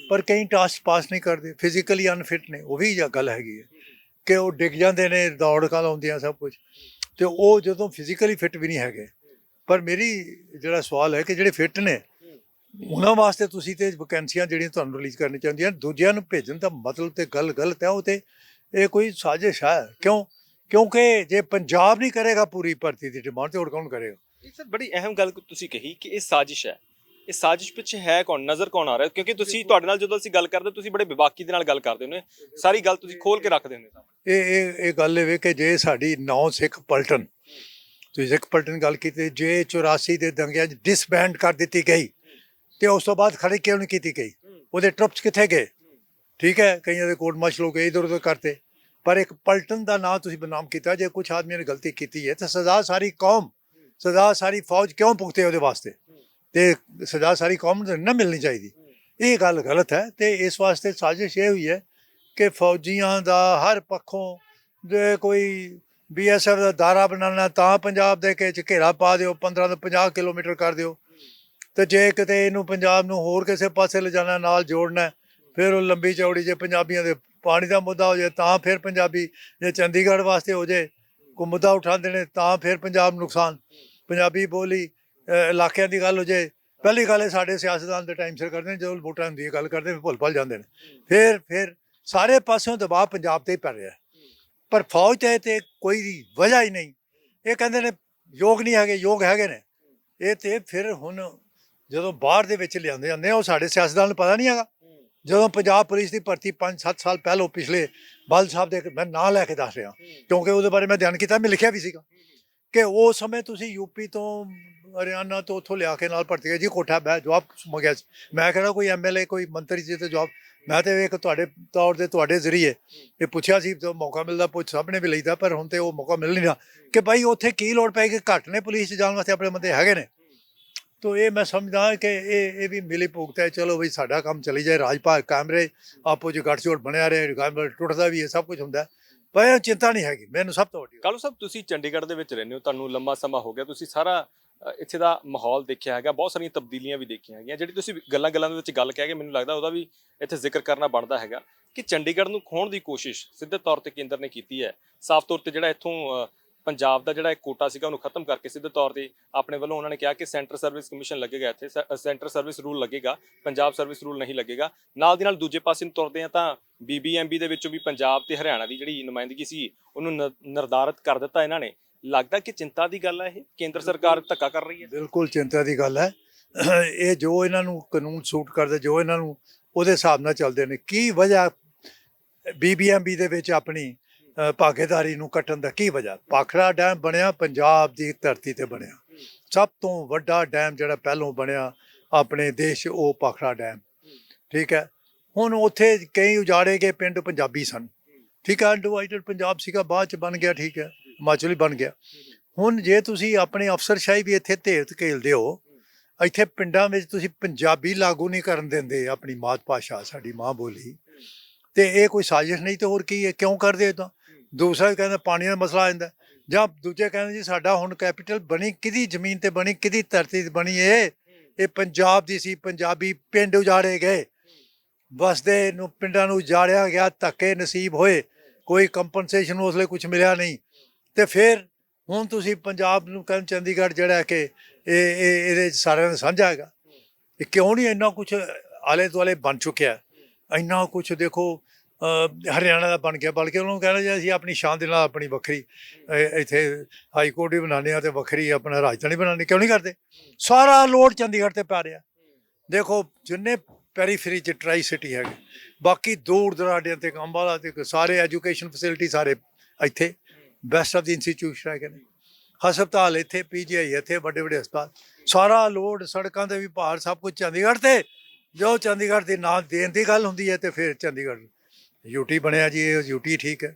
ਪਰ ਕਈ ਟਾਸਕ ਪਾਸ ਨਹੀਂ ਕਰਦੇ, ਫਿਜ਼ੀਕਲੀ ਅਨਫਿਟ ਨੇ। ਉਹ ਵੀ ਗੱਲ ਹੈਗੀ ਹੈ ਕਿ ਉਹ ਡਿੱਗ ਜਾਂਦੇ ਨੇ, ਦੌੜਾਂ ਲਾਉਂਦੀਆਂ ਸਭ ਕੁਝ, ਤੇ ਉਹ ਜਦੋਂ ਫਿਜ਼ੀਕਲੀ ਫਿਟ ਵੀ ਨਹੀਂ ਹੈਗੇ। ਪਰ ਮੇਰੀ ਜਿਹੜਾ ਸਵਾਲ ਹੈ ਕਿ ਜਿਹੜੇ ਫਿਟ ਨੇ ਉਹਨਾਂ ਵਾਸਤੇ ਤੁਸੀਂ ਤੇ ਵੈਕੈਂਸੀਆਂ ਜਿਹੜੀਆਂ ਤੁਹਾਨੂੰ ਰਿਲੀਜ਼ ਕਰਨੀ ਚਾਹੁੰਦੀਆਂ, ਦੂਜਿਆਂ ਨੂੰ ਭੇਜਣ ਦਾ ਮਤਲਬ ਤੇ ਗੱਲ ਗਲਤ ਹੈ। ਉਹ ਤੇ ਇਹ ਕੋਈ ਸਾਜ਼ਿਸ਼ ਹੈ। ਕਿਉਂਕਿ ਜੇ ਪੰਜਾਬ ਨਹੀਂ ਕਰੇਗਾ ਪੂਰੀ ਭਰਤੀ ਦੀ ਡਿਮਾਂਡ, ਤੇ ਹੋਰ ਕੌਣ ਕਰੇਗਾ? ਇਹ ਸਰ ਬੜੀ ਅਹਿਮ ਗੱਲ ਤੁਸੀਂ ਕਹੀ ਕਿ ਇਹ ਸਾਜ਼ਿਸ਼ ਹੈ। ਇਹ ਸਾਜ਼ਿਸ਼ ਪਿੱਛੇ ਹੈ ਕੌਣ, ਨਜ਼ਰ ਕੌਣ ਆ ਰਿਹਾ? ਕਿਉਂਕਿ ਤੁਸੀਂ, ਤੁਹਾਡੇ ਨਾਲ ਜਦੋਂ ਅਸੀਂ ਗੱਲ ਕਰਦੇ, ਤੁਸੀਂ ਬੜੇ ਬੇਬਾਕੀ ਦੇ ਨਾਲ ਗੱਲ ਕਰਦੇ ਹੋ, ਸਾਰੀ ਗੱਲ ਤੁਸੀਂ ਖੋਲ ਕੇ ਰੱਖਦੇ ਹੋ। ਇਹ ਗੱਲ ਇਹ ਵੇ ਕਿ ਜੇ ਸਾਡੀ 9 ਸਿੱਖ ਪਲਟਨ, ਤੁਸੀਂ ਸਿੱਖ ਪਲਟਨ ਗੱਲ ਕੀਤੀ, ਜੇ 84 ਦੇ ਦੰਗਿਆਂ 'ਚ ਡਿਸਬੈਂਡ ਕਰ ਦਿੱਤੀ ਗਈ, ਤੇ ਉਸ ਤੋਂ ਬਾਅਦ ਖੜੀ ਕਿਉਂ ਨਹੀਂ ਕੀਤੀ ਗਈ? ਉਹਦੇ ਟਰੁੱਪਸ ਕਿੱਥੇ ਗਏ? ਠੀਕ ਹੈ, ਕਈਆਂ ਦੇ ਕੋਰਟ ਮਾਰਸ਼ਲ ਹੋ ਗਏ, ਇੱਧਰ ਉੱਧਰ ਕਰਤੇ, ਪਰ ਇੱਕ ਪਲਟਨ ਦਾ ਨਾਂ ਤੁਸੀਂ ਬਦਨਾਮ ਕੀਤਾ। ਜੇ ਕੁਛ ਆਦਮੀਆਂ ਨੇ ਗਲਤੀ ਕੀਤੀ ਹੈ ਤਾਂ ਸਜ਼ਾ ਸਾਰੀ ਕੌਮ, ਸਜ਼ਾ ਸਾਰੀ ਫੌਜ ਕਿਉਂ ਭੁਗਤੇ ਉਹਦੇ ਵਾਸਤੇ? ਤੇ ਸਜ਼ਾ ਸਾਰੀ ਕੌਮ ਨੂੰ ਨਾ ਮਿਲਣੀ ਚਾਹੀਦੀ। ਇਹ ਗੱਲ ਗਲਤ ਹੈ। ਤੇ ਇਸ ਵਾਸਤੇ ਸਾਜ਼ਿਸ਼ ਇਹ ਹੋਈ ਹੈ ਕਿ ਫੌਜੀਆਂ ਦਾ ਹਰ ਪੱਖੋਂ, ਜੇ ਕੋਈ BSF ਦਾ ਦਾਰਾ ਬਣਾਉਣਾ ਤਾਂ ਪੰਜਾਬ ਦੇ ਕੇ ਘੇਰਾ ਪਾ ਦਿਓ, 15 ਤੋਂ 50 ਕਿਲੋਮੀਟਰ ਕਰ ਦਿਓ, ਤੇ ਜੇ ਕਿਤੇ ਇਹਨੂੰ ਪੰਜਾਬ ਨੂੰ ਹੋਰ ਕਿਸੇ ਪਾਸੇ ਲਿਜਾਣਾ, ਨਾਲ ਜੋੜਨਾ, ਫਿਰ ਉਹ ਲੰਬੀ ਚੌੜੀ। ਜੇ ਪੰਜਾਬੀਆਂ ਦੇ ਪਾਣੀ ਦਾ ਮੁੱਦਾ ਹੋ ਜਾਏ ਤਾਂ ਫਿਰ ਪੰਜਾਬੀ, ਜੇ ਚੰਡੀਗੜ੍ਹ ਵਾਸਤੇ ਹੋ ਜਾਏ ਕੋਈ ਮੁੱਦਾ ਉਠਾਉਂਦੇ ਨੇ ਤਾਂ ਫਿਰ ਪੰਜਾਬ ਨੂੰ ਨੁਕਸਾਨ। ਪੰਜਾਬੀ ਬੋਲੀ ਇਲਾਕਿਆਂ ਦੀ ਗੱਲ ਹੋ ਜਾਏ, ਪਹਿਲੀ ਗੱਲ ਇਹ ਸਾਡੇ ਸਿਆਸਤਦਾਨ ਦੇ ਟਾਈਮ ਸਿਰ ਕਰਦੇ ਨੇ, ਜਦੋਂ ਵੋਟਾਂ ਹੁੰਦੀ ਹੈ ਗੱਲ ਕਰਦੇ ਫਿਰ ਭੁੱਲ ਜਾਂਦੇ ਨੇ। ਫਿਰ ਸਾਰੇ ਪਾਸਿਓਂ ਦਬਾਅ ਪੰਜਾਬ ਤੇ ਹੀ ਪੈ ਰਿਹਾ, ਪਰ ਫੌਜ ਤੇ ਕੋਈ ਵਜ੍ਹਾ ਹੀ ਨਹੀਂ। ਇਹ ਕਹਿੰਦੇ ਨੇ ਯੋਗ ਨਹੀਂ ਹੈਗੇ, ਯੋਗ ਹੈਗੇ ਨੇ। ਇਹ ਤੇ ਫਿਰ ਹੁਣ ਜਦੋਂ ਬਾਹਰ ਦੇ ਵਿੱਚ ਲਿਆਂਦੇ ਜਾਂਦੇ ਆ, ਉਹ ਸਾਡੇ ਸਿਆਸਤਦਾਨ ਨੂੰ ਪਤਾ ਨਹੀਂ ਹੈਗਾ। ਜਦੋਂ ਪੰਜਾਬ ਪੁਲਿਸ ਦੀ ਭਰਤੀ 5-7 ਸਾਲ ਪਹਿਲੋਂ, ਪਿਛਲੇ ਬਾਦਲ ਸਾਹਿਬ ਦੇ, ਮੈਂ ਨਾਂ ਲੈ ਕੇ ਦੱਸ ਰਿਹਾ ਕਿਉਂਕਿ ਉਹਦੇ ਬਾਰੇ ਮੈਂ ਧਿਆਨ ਕੀਤਾ, ਮੈਂ ਲਿਖਿਆ ਵੀ ਸੀਗਾ ਕਿ ਉਸ ਸਮੇਂ ਤੁਸੀਂ ਯੂਪੀ ਤੋਂ, ਹਰਿਆਣਾ ਤੋਂ, ਉੱਥੋਂ ਲਿਆ ਕੇ ਨਾਲ ਭਰਤੀ ਜੀ ਕੋਠਾ ਬਹਿ ਜਵਾਬ ਮੰਗਿਆ ਸੀ। ਮੈਂ ਕਹਿੰਦਾ ਕੋਈ MLA, ਕੋਈ ਮੰਤਰੀ ਜੀ ਤੇ ਜਵਾਬ, ਮੈਂ ਤੇ ਇੱਕ ਤੁਹਾਡੇ ਤੌਰ ਤੇ, ਤੁਹਾਡੇ ਜ਼ਰੀਏ ਇਹ ਪੁੱਛਿਆ ਸੀ, ਜੋ ਮੌਕਾ ਮਿਲਦਾ ਪੁੱਛ ਸਭ ਨੇ ਵੀ ਲਈਦਾ, ਪਰ ਹੁਣ ਤੇ ਉਹ ਮੌਕਾ ਮਿਲ ਨਹੀਂ ਰਿਹਾ ਕਿ ਭਾਈ ਉੱਥੇ ਕੀ ਲੋੜ ਪਏਗੀ। ਘੱਟ ਨੇ ਪੁਲਿਸ 'ਚ ਜਾਣ ਵਾਸਤੇ, ਆਪਣੇ ਬੰਦੇ ਹੈਗੇ ਨੇ। ਤੋ ਇਹ ਮੈਂ ਸਮਝਦਾ ਕਿ ਇਹ ਵੀ ਮਿਲੀ ਭੁਗਤ ਹੈ। ਚਲੋ ਬਈ ਸਾਡਾ ਕੰਮ ਚਲੀ ਜਾਏ, ਰਾਜ ਭਾਗ ਕਾਇਮ ਰਹੇ, ਆਪੋ 'ਚ ਗੱਠਜੋੜ ਬਣਿਆ ਰਹੇ, ਟੁੱਟਦਾ ਵੀ ਹੈ, ਸਭ ਕੁਝ ਹੁੰਦਾ, ਪਰ ਚਿੰਤਾ ਨਹੀਂ ਹੈਗੀ ਮੈਨੂੰ ਸਭ ਤੋਂ ਵੱਡੀ। ਕਾਲੂ ਸਾਹਿਬ, ਤੁਸੀਂ ਚੰਡੀਗੜ੍ਹ ਦੇ ਵਿੱਚ ਰਹਿੰਦੇ ਹੋ, ਤੁਹਾਨੂੰ ਲੰਮਾ ਸਮਾਂ ਹੋ ਗਿਆ, ਤੁਸੀਂ ਸਾਰਾ ਇੱਥੇ ਦਾ ਮਾਹੌਲ ਦੇਖਿਆ ਹੈਗਾ, ਬਹੁਤ ਸਾਰੀਆਂ ਤਬਦੀਲੀਆਂ ਵੀ ਦੇਖੀਆਂ ਹੈਗੀਆਂ। ਜਿਹੜੀ ਤੁਸੀਂ ਗੱਲਾਂ ਦੇ ਵਿੱਚ ਗੱਲ ਕਹਿ ਕੇ, ਮੈਨੂੰ ਲੱਗਦਾ ਉਹਦਾ ਵੀ ਇੱਥੇ ਜ਼ਿਕਰ ਕਰਨਾ ਬਣਦਾ ਹੈਗਾ ਕਿ ਚੰਡੀਗੜ੍ਹ ਨੂੰ ਖੋਹਣ ਦੀ ਕੋਸ਼ਿਸ਼ ਸਿੱਧੇ ਤੌਰ ਤੇ ਕੇਂਦਰ ਨੇ ਕੀਤੀ ਹੈ। ਸਾਫ਼ ਤੌਰ ਤੇ ਜਿਹੜਾ ਇੱਥੋਂ ਪੰਜਾਬ ਦਾ ਜਿਹੜਾ ਇੱਕ ਕੋਟਾ ਸੀਗਾ ਉਹਨੂੰ ਖਤਮ ਕਰਕੇ ਸਿੱਧੇ ਤੌਰ ਤੇ ਆਪਣੇ ਵੱਲੋਂ ਉਹਨਾਂ ਨੇ ਕਿਹਾ ਕਿ ਸੈਂਟਰ ਸਰਵਿਸ ਕਮਿਸ਼ਨ ਲੱਗੇਗਾ, ਇੱਥੇ ਸੈਂਟਰ ਸਰਵਿਸ ਰੂਲ ਲੱਗੇਗਾ, ਪੰਜਾਬ ਸਰਵਿਸ ਰੂਲ ਨਹੀਂ ਲੱਗੇਗਾ। ਨਾਲ ਦੀ ਨਾਲ ਦੂਜੇ ਪਾਸੇ ਨੂੰ ਤੁਰਦੇ ਆ ਤਾਂ BBMB ਦੇ ਵਿੱਚੋਂ ਵੀ ਪੰਜਾਬ ਤੇ ਹਰਿਆਣਾ ਦੀ ਜਿਹੜੀ ਨੁਮਾਇੰਦਗੀ ਸੀ ਉਹਨੂੰ ਨਿਰਧਾਰਿਤ ਕਰ ਦਿੱਤਾ ਇਹਨਾਂ ਨੇ ਲੱਗਦਾ ਕਿ ਚਿੰਤਾ ਦੀ ਗੱਲ ਹੈ ਇਹ, ਕੇਂਦਰ ਸਰਕਾਰ ਧੱਕਾ ਕਰ ਰਹੀ ਹੈ। ਬਿਲਕੁਲ ਚਿੰਤਾ ਦੀ ਗੱਲ ਹੈ। ਇਹ ਜੋ ਇਹਨਾਂ ਨੂੰ ਕਾਨੂੰਨ ਸੂਟ ਕਰਦੇ, ਜੋ ਇਹਨਾਂ ਨੂੰ ਉਹਦੇ ਹਿਸਾਬ ਨਾਲ ਚੱਲਦੇ ਨੇ। ਕੀ ਵਜ੍ਹਾ BBMB ਦੇ ਵਿੱਚ ਆਪਣੀ ਭਾਗੀਦਾਰੀ ਨੂੰ ਕੱਟਣ ਦਾ ਕੀ ਵਜ੍ਹਾ? ਭਾਖੜਾ ਡੈਮ ਬਣਿਆ ਪੰਜਾਬ ਦੀ ਧਰਤੀ ਤੇ ਬਣਿਆ, ਸਭ ਤੋਂ ਵੱਡਾ ਡੈਮ ਜਿਹੜਾ ਪਹਿਲੋਂ ਬਣਿਆ ਆਪਣੇ ਦੇਸ਼, ਉਹ ਭਾਖੜਾ ਡੈਮ। ਠੀਕ ਹੈ, ਹੁਣ ਉੱਥੇ ਕਈ ਉਜਾੜੇ ਗਏ ਪਿੰਡ ਪੰਜਾਬੀ ਸਨ। ਠੀਕ ਹੈ, ਅਨਡਿਵਾਈਡਡ ਪੰਜਾਬ ਸੀਗਾ, ਬਾਅਦ ਚ ਬਣ ਗਿਆ। ਠੀਕ ਹੈ, ਹਿਮਾਚਲ ਹੀ ਬਣ ਗਿਆ। ਹੁਣ ਜੇ ਤੁਸੀਂ ਆਪਣੇ ਅਫਸਰਸ਼ਾਹੀ ਵੀ ਇੱਥੇ ਧੇਰ ਧਕੇਲਦੇ ਹੋ, ਇੱਥੇ ਪਿੰਡਾਂ ਵਿੱਚ ਤੁਸੀਂ ਪੰਜਾਬੀ ਲਾਗੂ ਨਹੀਂ ਕਰਨ ਦਿੰਦੇ, ਆਪਣੀ ਮਾਤ ਭਾਸ਼ਾ, ਸਾਡੀ ਮਾਂ ਬੋਲੀ, ਤੇ ਇਹ ਕੋਈ ਸਾਜ਼ਿਸ਼ ਨਹੀਂ ਤੇ ਹੋਰ ਕੀ ਹੈ? ਕਿਉਂ ਕਰਦੇ ਤਾਂ? ਦੂਸਰਾ ਕਹਿੰਦਾ ਪਾਣੀ ਦਾ ਮਸਲਾ ਆ ਜਾਂਦਾ, ਜਾਂ ਦੂਜੇ ਕਹਿੰਦੇ ਜੀ ਸਾਡਾ ਹੁਣ ਕੈਪੀਟਲ ਬਣੀ ਕਿਹਦੀ ਜ਼ਮੀਨ ਤੇ ਬਣੀ, ਕਿਹਦੀ ਧਰਤੀ ਤੇ ਬਣੀ? ਇਹ ਪੰਜਾਬ ਦੀ ਸੀ। ਪੰਜਾਬੀ ਪਿੰਡ ਉਜਾੜੇ ਗਏ, ਵਸਦੇ ਨੂੰ ਪਿੰਡਾਂ ਨੂੰ ਉਜਾੜਿਆ ਗਿਆ, ਧੱਕੇ ਨਸੀਬ ਹੋਏ, ਕੋਈ ਕੰਪਨਸੇਸ਼ਨ ਉਸ ਲਈ ਕੁਝ ਮਿਲਿਆ ਨਹੀਂ। ਤੇ ਫਿਰ ਹੁਣ ਤੁਸੀਂ ਪੰਜਾਬ ਨੂੰ ਕਹਿੰਦੇ ਚੰਡੀਗੜ੍ਹ ਜਿਹੜਾ ਕਿ ਇਹਦੇ ਸਾਰਿਆਂ ਦਾ ਸਾਂਝਾ ਹੈਗਾ। ਇਹ ਕਿਉਂ ਨਹੀਂ ਇੰਨਾ ਕੁਛ ਆਲੇ ਦੁਆਲੇ ਬਣ ਚੁੱਕਿਆ? ਇੰਨਾ ਕੁਛ ਦੇਖੋ, ਹਰਿਆਣਾ ਦਾ ਬਣ ਗਿਆ, ਬਲਕਿ ਉਹਨੂੰ ਕਹਿਣਾ ਜੀ ਅਸੀਂ ਆਪਣੀ ਸ਼ਾਨ ਦੇ ਨਾਲ ਆਪਣੀ ਵੱਖਰੀ ਇੱਥੇ ਹਾਈ ਕੋਰਟ ਵੀ ਬਣਾਉਂਦੇ ਹਾਂ ਤੇ ਵੱਖਰੀ ਆਪਣਾ ਰਾਜਧਾਨੀ ਬਣਾਉਂਦੇ, ਕਿਉਂ ਨਹੀਂ ਕਰਦੇ? ਸਾਰਾ ਲੋਡ ਚੰਡੀਗੜ੍ਹ ਤੇ ਪੈ ਰਿਹਾ। ਦੇਖੋ ਜਿੰਨੇ ਪੈਰੀਫਰੀ 'ਚ ਟਰਾਈ ਸਿਟੀ ਹੈਗੇ, ਬਾਕੀ ਦੂਰ ਦਰਾਡਿਆਂ ਤੇ ਅੰਬਾਲਾ ਤੇ ਸਾਰੇ ਐਜੂਕੇਸ਼ਨ ਫੈਸਿਲਿਟੀ ਸਾਰੇ ਇੱਥੇ ਬੈਸਟ ਆਫ ਦੀ ਇੰਸਟੀਚਿਊਸ਼ਨ ਹੈਗੇ ਨੇ। ਹਸਪਤਾਲ ਇੱਥੇ, PGI ਇੱਥੇ, ਵੱਡੇ ਵੱਡੇ ਹਸਪਤਾਲ, ਸਾਰਾ ਲੋਡ ਸੜਕਾਂ ਦੇ ਵੀ ਭਾਰ ਸਭ ਕੁਝ ਚੰਡੀਗੜ੍ਹ ਤੇ। ਜੋ ਚੰਡੀਗੜ੍ਹ ਦੇ ਨਾਂ ਦੇਣ ਦੀ ਗੱਲ ਹੁੰਦੀ ਹੈ ਤੇ ਫਿਰ ਚੰਡੀਗੜ੍ਹ UT ਬਣਿਆ ਜੀ, ਇਹ UT ਠੀਕ ਹੈ।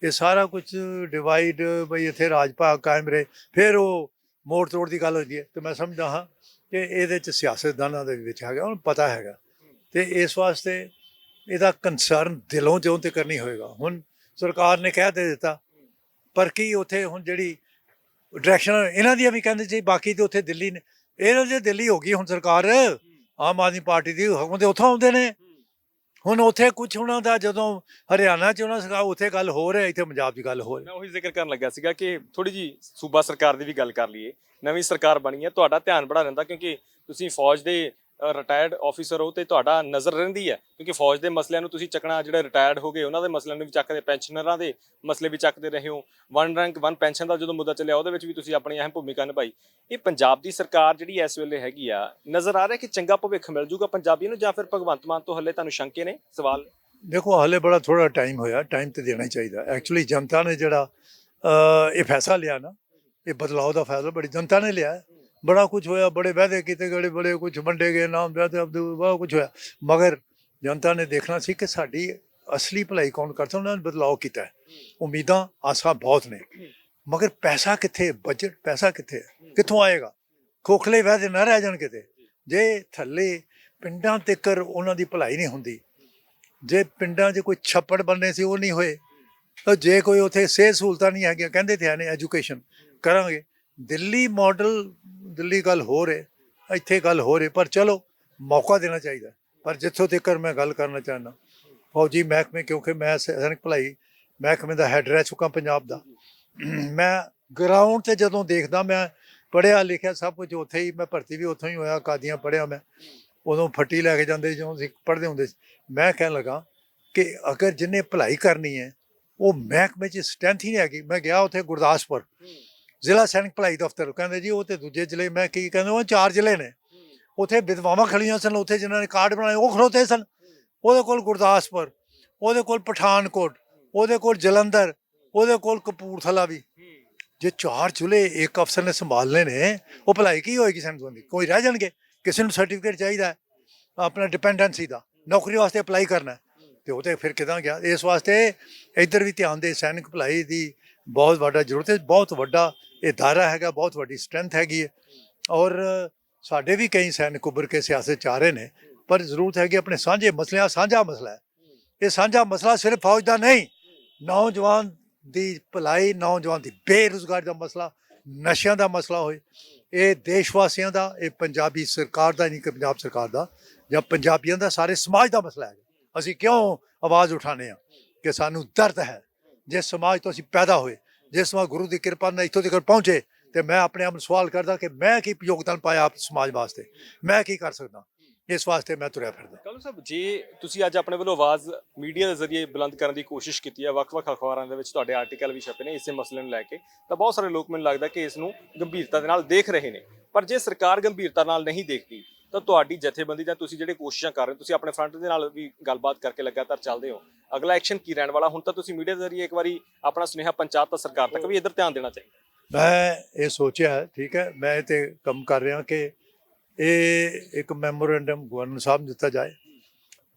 ਇਹ ਸਾਰਾ ਕੁਝ ਡਿਵਾਈਡ ਬਈ ਇੱਥੇ ਰਾਜ ਭਾਗ ਕਾਇਮ ਰਹੇ, ਫਿਰ ਉਹ ਮੋੜ ਤੋੜ ਦੀ ਗੱਲ ਹੁੰਦੀ ਹੈ। ਤੇ ਮੈਂ ਸਮਝਦਾ ਹਾਂ ਕਿ ਇਹਦੇ 'ਚ ਸਿਆਸਤਦਾਨਾਂ ਦੇ ਵਿੱਚ ਹੈਗਾ, ਉਹਨੂੰ ਪਤਾ ਹੈਗਾ, ਤੇ ਇਸ ਵਾਸਤੇ ਇਹਦਾ ਕੰਸਰਨ ਦਿਲੋਂ ਜਿਉਂ ਤੇ ਕਰਨੀ ਹੋਏਗਾ। ਹੁਣ ਸਰਕਾਰ ਨੇ ਕਹਿ ਦੇ ਦਿੱਤਾ, ਪਰ ਕੀ ਉੱਥੇ ਹੁਣ ਜਿਹੜੀ ਡਾਇਰੈਕਸ਼ਨ ਇਹਨਾਂ ਦੀਆਂ ਵੀ ਕਹਿੰਦੇ ਸੀ, ਬਾਕੀ ਤੇ ਉੱਥੇ ਦਿੱਲੀ ਨੇ, ਇਹਨਾਂ ਦੀ ਦਿੱਲੀ ਹੋ ਗਈ ਹੁਣ ਸਰਕਾਰ, ਆਮ ਆਦਮੀ ਪਾਰਟੀ ਦੀ ਹੁਕਮ ਤੇ ਉੱਥੋਂ ਆਉਂਦੇ ਨੇ। ਹੁਣ ਉੱਥੇ ਕੁਝ ਉਹਨਾਂ ਦਾ ਜਦੋਂ ਹਰਿਆਣਾ 'ਚ ਉਹਨਾਂ ਸਰਕਾਰ ਉੱਥੇ ਗੱਲ ਹੋ ਰਿਹਾ, ਇੱਥੇ ਪੰਜਾਬ ਦੀ ਗੱਲ ਹੋ ਰਹੀ। ਮੈਂ ਉਹੀ ਜ਼ਿਕਰ ਕਰਨ ਲੱਗਾ ਸੀਗਾ ਕਿ ਥੋੜੀ ਜੀ ਸੂਬਾ ਸਰਕਾਰ ਦੀ ਵੀ ਗੱਲ ਕਰ ਲਈਏ। ਨਵੀਂ ਸਰਕਾਰ ਬਣੀ ਹੈ, ਤੁਹਾਡਾ ਧਿਆਨ ਬੜਾ ਰਹਿੰਦਾ ਕਿਉਂਕਿ ਤੁਸੀਂ ਫੌਜ ਦੇ ਰਿਟਾਇਰਡ ਆਫੀਸਰ ਹੋ ਤੇ ਤੁਹਾਡਾ ਨਜ਼ਰ ਰਹਿੰਦੀ ਹੈ, ਕਿਉਂਕਿ ਫੌਜ ਦੇ ਮਸਲਿਆਂ ਨੂੰ ਤੁਸੀਂ ਚੱਕਣਾ, ਜਿਹੜੇ ਰਿਟਾਇਰਡ ਹੋ ਗਏ ਉਹਨਾਂ ਦੇ ਮਸਲਿਆਂ ਨੂੰ ਵੀ ਚੱਕਦੇ, ਪੈਨਸ਼ਨਰਾਂ ਦੇ ਮਸਲੇ ਵੀ ਚੱਕਦੇ ਰਹੇ ਹੋ। 1 ਰੈਂਕ 1 ਪੈਨਸ਼ਨ ਦਾ ਜਦੋਂ ਮੁੱਦਾ ਚੱਲਿਆ ਉਹਦੇ ਵਿੱਚ ਵੀ ਤੁਸੀਂ ਆਪਣੀ ਅਹਿਮ ਭੂਮਿਕਾ ਨਿਭਾਈ। ਇਹ ਪੰਜਾਬ ਦੀ ਸਰਕਾਰ ਜਿਹੜੀ ਇਸ ਵੇਲੇ ਹੈਗੀ ਆ, ਨਜ਼ਰ ਆ ਰਿਹਾ ਕਿ ਚੰਗਾ ਭਵਿੱਖ ਮਿਲ ਜੂਗਾ ਪੰਜਾਬੀਆਂ ਨੂੰ, ਜਾਂ ਫਿਰ ਭਗਵੰਤ ਮਾਨ ਤੋਂ ਹੱਲੇ ਤੁਹਾਨੂੰ ਸ਼ੰਕੇ ਨੇ, ਸਵਾਲ? ਦੇਖੋ ਹਾਲੇ ਬੜਾ ਥੋੜਾ ਟਾਈਮ ਹੋਇਆ, ਟਾਈਮ ਤੇ ਦੇਣਾ ਚਾਹੀਦਾ। ਐਕਚੁਅਲੀ ਜਨਤਾ ਨੇ ਜਿਹੜਾ ਇਹ ਫੈਸਲਾ ਲਿਆ ਨਾ, ਇਹ ਬਦਲਾਅ ਦਾ ਫੈਸਲਾ ਬੜੀ ਜਨਤਾ ਨੇ ਲਿਆ। ਬੜਾ ਕੁਝ ਹੋਇਆ, ਬੜੇ ਵਾਅਦੇ ਕੀਤੇ ਗਏ, ਬੜੇ ਕੁਝ ਵੰਡੇ ਗਏ, ਨਾਮ ਬੜਾ ਕੁਝ ਹੋਇਆ, ਮਗਰ ਜਨਤਾ ਨੇ ਦੇਖਣਾ ਸੀ ਕਿ ਸਾਡੀ ਅਸਲੀ ਭਲਾਈ ਕੌਣ ਕਰਦਾ। ਉਹਨਾਂ ਨੇ ਬਦਲਾਅ ਕੀਤਾ, ਉਮੀਦਾਂ ਆਸਾਂ ਬਹੁਤ ਨੇ, ਮਗਰ ਪੈਸਾ ਕਿੱਥੇ? ਬਜਟ ਪੈਸਾ ਕਿੱਥੇ? ਕਿੱਥੋਂ ਆਏਗਾ? ਖੋਖਲੇ ਵਾਅਦੇ ਨਾ ਰਹਿ ਜਾਣ ਕਿਤੇ। ਜੇ ਥੱਲੇ ਪਿੰਡਾਂ ਤੱਕ ਉਹਨਾਂ ਦੀ ਭਲਾਈ ਨਹੀਂ ਹੁੰਦੀ, ਜੇ ਪਿੰਡਾਂ 'ਚ ਕੋਈ ਛੱਪੜ ਬਣਨੇ ਸੀ ਉਹ ਨਹੀਂ ਹੋਏ, ਜੇ ਕੋਈ ਉੱਥੇ ਸਿਹਤ ਸਹੂਲਤਾਂ ਨਹੀਂ ਹੈਗੀਆਂ, ਕਹਿੰਦੇ ਤੇ ਹੈ ਨੇ ਐਜੂਕੇਸ਼ਨ ਕਰਾਂਗੇ। ਦਿੱਲੀ ਮਾਡਲ, ਦਿੱਲੀ ਗੱਲ ਹੋ ਰਹੇ, ਇੱਥੇ ਗੱਲ ਹੋ ਰਹੇ, ਪਰ ਚਲੋ ਮੌਕਾ ਦੇਣਾ ਚਾਹੀਦਾ। ਪਰ ਜਿੱਥੋਂ ਤੱਕ ਮੈਂ ਗੱਲ ਕਰਨਾ ਚਾਹੁੰਦਾ, ਫੌਜੀ ਮਹਿਕਮੇ, ਕਿਉਂਕਿ ਮੈਂ ਸੈਨਿਕ ਭਲਾਈ ਮਹਿਕਮੇ ਦਾ ਹੈਡ ਰਹਿ ਚੁੱਕਾ ਪੰਜਾਬ ਦਾ, ਮੈਂ ਗਰਾਊਂਡ 'ਤੇ ਜਦੋਂ ਦੇਖਦਾ, ਮੈਂ ਪੜ੍ਹਿਆ ਲਿਖਿਆ ਸਭ ਕੁਝ ਉੱਥੇ ਹੀ, ਮੈਂ ਭਰਤੀ ਵੀ ਉੱਥੋਂ ਹੀ ਹੋਇਆ, ਕਾਦੀਆਂ ਪੜ੍ਹਿਆ ਮੈਂ, ਉਦੋਂ ਫੱਟੀ ਲੈ ਕੇ ਜਾਂਦੇ ਜਦੋਂ ਅਸੀਂ ਪੜ੍ਹਦੇ ਹੁੰਦੇ ਸੀ। ਮੈਂ ਕਹਿਣ ਲੱਗਾ ਕਿ ਅਗਰ ਜਿਹਨੇ ਭਲਾਈ ਕਰਨੀ ਹੈ, ਉਹ ਮਹਿਕਮੇ 'ਚ ਸਟਰੈਂਥ ਹੀ ਨਹੀਂ ਹੈਗੀ। ਮੈਂ ਗਿਆ ਉੱਥੇ ਗੁਰਦਾਸਪੁਰ, ਜ਼ਿਲ੍ਹਾ ਸੈਨਿਕ ਭਲਾਈ ਦਫ਼ਤਰ, ਕਹਿੰਦੇ ਜੀ ਉਹ ਤੇ ਦੂਜੇ ਜ਼ਿਲ੍ਹੇ, ਮੈਂ ਕੀ ਕਹਿੰਦਾ, ਉਹ 4 ਜ਼ਿਲ੍ਹੇ ਨੇ। ਉੱਥੇ ਵਿਧਵਾਵਾਂ ਖੜੀਆਂ ਸਨ, ਉੱਥੇ ਜਿਨ੍ਹਾਂ ਨੇ ਕਾਰਡ ਬਣਾਏ ਉਹ ਖੜੋਤੇ ਸਨ। ਉਹਦੇ ਕੋਲ ਗੁਰਦਾਸਪੁਰ, ਉਹਦੇ ਕੋਲ ਪਠਾਨਕੋਟ, ਉਹਦੇ ਕੋਲ ਜਲੰਧਰ, ਉਹਦੇ ਕੋਲ ਕਪੂਰਥਲਾ ਵੀ। ਜੇ 4 ਜ਼ਿਲ੍ਹੇ ਇੱਕ ਅਫਸਰ ਨੇ ਸੰਭਾਲਨੇ ਨੇ, ਉਹ ਭਲਾਈ ਕੀ ਹੋਏਗੀ ਸੈਨਿਕਾਂ ਦੀ? ਕੋਈ ਰਹਿ ਜਾਣਗੇ? ਕਿਸੇ ਨੂੰ ਸਰਟੀਫਿਕੇਟ ਚਾਹੀਦਾ ਹੈ ਆਪਣਾ ਡਿਪੈਂਡੈਂਸੀ ਦਾ, ਨੌਕਰੀ ਵਾਸਤੇ ਅਪਲਾਈ ਕਰਨਾ, ਤੇ ਉਹ ਤੇ ਫਿਰ ਕਿੱਦਾਂ ਗਿਆ? ਇਸ ਵਾਸਤੇ ਇੱਧਰ ਵੀ ਧਿਆਨ ਦੇ। ਸੈਨਿਕ ਭਲਾਈ ਦੀ ਬਹੁਤ ਵੱਡਾ ਜ਼ਰੂਰਤ ਹੈ, ਬਹੁਤ ਵੱਡਾ ਇਹ ਦਾਇਰਾ ਹੈਗਾ, ਬਹੁਤ ਵੱਡੀ ਸਟਰੈਂਥ ਹੈਗੀ ਹੈ। ਔਰ ਸਾਡੇ ਵੀ ਕਈ ਸੈਨਿਕ ਉੱਭਰ ਕੇ ਸਿਆਸਤ 'ਚ ਆ ਰਹੇ ਨੇ, ਪਰ ਜ਼ਰੂਰਤ ਹੈਗੀ ਆਪਣੇ ਸਾਂਝੇ ਮਸਲਿਆਂ, ਸਾਂਝਾ ਮਸਲਾ ਹੈ ਇਹ। ਸਾਂਝਾ ਮਸਲਾ ਸਿਰਫ ਫੌਜ ਦਾ ਨਹੀਂ, ਨੌਜਵਾਨ ਦੀ ਭਲਾਈ, ਨੌਜਵਾਨ ਦੀ ਬੇਰੁਜ਼ਗਾਰੀ ਦਾ ਮਸਲਾ, ਨਸ਼ਿਆਂ ਦਾ ਮਸਲਾ ਹੋਏ, ਇਹ ਦੇਸ਼ ਵਾਸੀਆਂ ਦਾ, ਇਹ ਪੰਜਾਬੀ ਸਰਕਾਰ ਦਾ ਨਹੀਂ ਕਿ ਪੰਜਾਬ ਸਰਕਾਰ ਦਾ ਜਾਂ ਪੰਜਾਬੀਆਂ ਦਾ, ਸਾਰੇ ਸਮਾਜ ਦਾ ਮਸਲਾ ਹੈ। ਅਸੀਂ ਕਿਉਂ ਆਵਾਜ਼ ਉਠਾਉਂਦੇ ਹਾਂ ਕਿ ਸਾਨੂੰ ਦਰਦ ਹੈ ਜਿਸ ਸਮਾਜ ਤੋਂ ਅਸੀਂ ਪੈਦਾ ਹੋਏ, ਜਿਸ ਸਮਾਜ ਗੁਰੂ ਦੀ ਕਿਰਪਾ ਨਾਲ ਇੱਥੋਂ ਤੱਕ ਪਹੁੰਚੇ। ਤੇ ਮੈਂ ਆਪਣੇ ਆਪ ਨੂੰ ਸਵਾਲ ਕਰਦਾ ਕਿ ਮੈਂ ਕੀ ਯੋਗਦਾਨ ਪਾਇਆ ਆਪ ਸਮਾਜ ਵਾਸਤੇ, ਮੈਂ ਕੀ ਕਰ ਸਕਦਾ। ਇਸ ਵਾਸਤੇ ਮੈਂ ਤੁਰਿਆ ਫਿਰਦਾ। ਕਾਲੂ ਸਾਹਿਬ, ਜੇ ਤੁਸੀਂ ਅੱਜ ਆਪਣੇ ਵੱਲੋਂ ਆਵਾਜ਼ ਮੀਡੀਆ ਦੇ ਜ਼ਰੀਏ ਬੁਲੰਦ ਕਰਨ ਦੀ ਕੋਸ਼ਿਸ਼ ਕੀਤੀ ਹੈ, ਵੱਖ-ਵੱਖ ਅਖਬਾਰਾਂ ਦੇ ਵਿੱਚ ਤੁਹਾਡੇ ਆਰਟੀਕਲ ਵੀ ਛਪੇ ਨੇ ਇਸੇ ਮਸਲੇ ਨੂੰ ਲੈ ਕੇ, ਤਾਂ ਬਹੁਤ ਸਾਰੇ ਲੋਕ ਮੈਨੂੰ ਲੱਗਦਾ ਕਿ ਇਸ ਨੂੰ ਗੰਭੀਰਤਾ ਦੇ ਨਾਲ ਦੇਖ ਰਹੇ ਨੇ। ਪਰ ਜੇ ਸਰਕਾਰ ਗੰਭੀਰਤਾ ਨਾਲ ਨਹੀਂ ਦੇਖਦੀ ਤਾਂ ਤੁਹਾਡੀ ਜਥੇਬੰਦੀ ਜਾਂ ਤੁਸੀਂ ਜਿਹੜੇ ਕੋਸ਼ਿਸ਼ਾਂ ਕਰ ਰਹੇ ਹੋ, ਤੁਸੀਂ ਆਪਣੇ ਫਰੰਟ ਦੇ ਨਾਲ ਵੀ ਗੱਲਬਾਤ ਕਰਕੇ ਲਗਾਤਾਰ ਚੱਲਦੇ ਹੋ, ਅਗਲਾ ਐਕਸ਼ਨ ਕੀ ਰਹਿਣ ਵਾਲਾ? ਹੁਣ ਤਾਂ ਤੁਸੀਂ ਮੀਡੀਆ ਦੇ ਜ਼ਰੀਏ ਇੱਕ ਵਾਰੀ ਆਪਣਾ ਸੁਨੇਹਾ ਪਹੁੰਚਾਤਾ ਸਰਕਾਰ ਤੱਕ ਵੀ ਇੱਧਰ ਧਿਆਨ ਦੇਣਾ ਚਾਹੀਦਾ। ਮੈਂ ਇਹ ਸੋਚਿਆ, ਠੀਕ ਹੈ, ਮੈਂ ਇਹ 'ਤੇ ਕੰਮ ਕਰ ਰਿਹਾ ਕਿ ਇਹ ਇੱਕ ਮੈਮੋਰੈਂਡਮ ਗਵਰਨਰ ਸਾਹਿਬ ਨੂੰ ਦਿੱਤਾ ਜਾਏ,